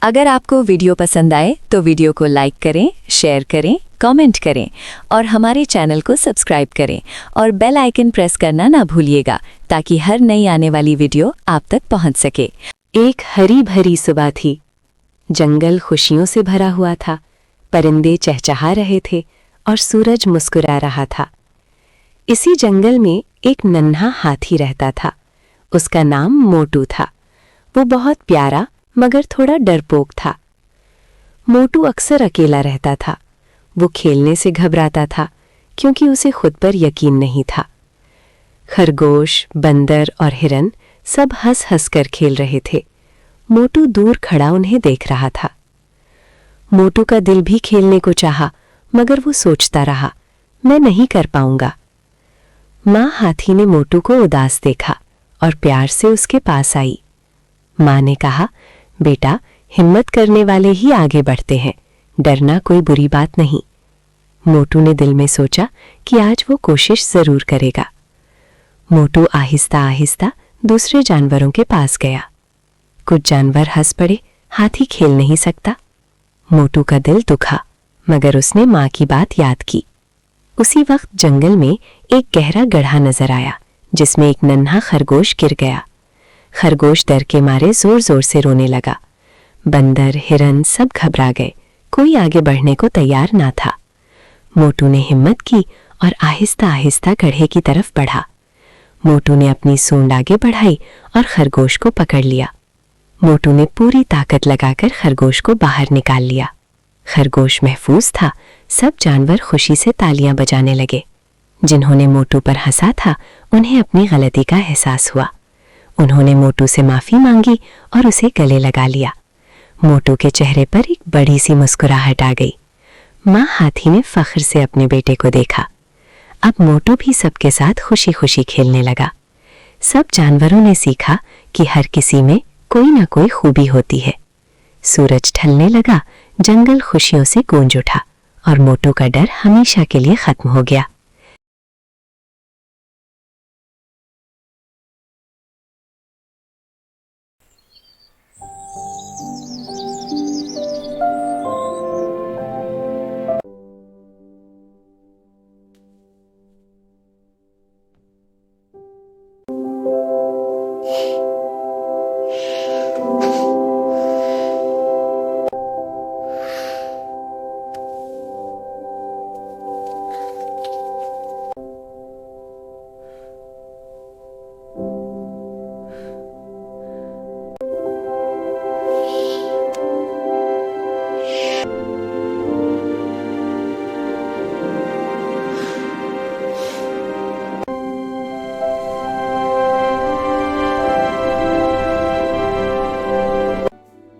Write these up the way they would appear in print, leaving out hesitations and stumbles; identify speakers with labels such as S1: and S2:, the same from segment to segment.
S1: अगर आपको वीडियो पसंद आए तो वीडियो को लाइक करें, शेयर करें, कमेंट करें और हमारे चैनल को सब्सक्राइब करें और बेल आइकन प्रेस करना ना भूलिएगा ताकि हर नई आने वाली वीडियो आप तक पहुंच सके। एक हरी भरी सुबह थी। जंगल खुशियों से भरा हुआ था। परिंदे चहचहा रहे थे और सूरज मुस्कुरा रहा था। इसी जंगल में एक नन्हा हाथी रहता था। उसका नाम मोटू था। वो बहुत प्यारा मगर थोड़ा डरपोक था। मोटू अक्सर अकेला रहता था। वो खेलने से घबराता था क्योंकि उसे खुद पर यकीन नहीं था। खरगोश, बंदर और हिरन सब हंस हंस कर खेल रहे थे। मोटू दूर खड़ा उन्हें देख रहा था। मोटू का दिल भी खेलने को चाहा मगर वो सोचता रहा, मैं नहीं कर पाऊंगा। माँ हाथी ने मोटू को उदास देखा और प्यार से उसके पास आई। माँ ने कहा, बेटा, हिम्मत करने वाले ही आगे बढ़ते हैं, डरना कोई बुरी बात नहीं। मोटू ने दिल में सोचा कि आज वो कोशिश जरूर करेगा। मोटू आहिस्ता आहिस्ता दूसरे जानवरों के पास गया। कुछ जानवर हंस पड़े, हाथी खेल नहीं सकता। मोटू का दिल दुखा मगर उसने माँ की बात याद की। उसी वक्त जंगल में एक गहरा गड्ढा नजर आया जिसमें एक नन्हा खरगोश गिर गया। खरगोश डर के मारे जोर जोर से रोने लगा। बंदर, हिरन सब घबरा गए। कोई आगे बढ़ने को तैयार ना था। मोटू ने हिम्मत की और आहिस्ता आहिस्ता गड्ढे की तरफ बढ़ा। मोटू ने अपनी सूंड आगे बढ़ाई और खरगोश को पकड़ लिया। मोटू ने पूरी ताकत लगाकर खरगोश को बाहर निकाल लिया। खरगोश महफूज था। सब जानवर खुशी से तालियां बजाने लगे। जिन्होंने मोटू पर हंसा था उन्हें अपनी गलती का एहसास हुआ। उन्होंने मोटू से माफी मांगी और उसे गले लगा लिया। मोटू के चेहरे पर एक बड़ी सी मुस्कुराहट आ गई। माँ हाथी ने फख्र से अपने बेटे को देखा। अब मोटू भी सबके साथ खुशी खुशी खेलने लगा। सब जानवरों ने सीखा कि हर किसी में कोई ना कोई खूबी होती है। सूरज ढलने लगा, जंगल खुशियों से गूंज उठा और मोटू का डर हमेशा के लिए खत्म हो गया।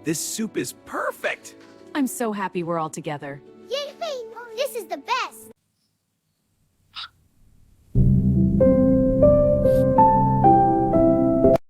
S2: This soup is perfect!
S3: I'm so happy we're all together.
S4: Yippee! This is the best!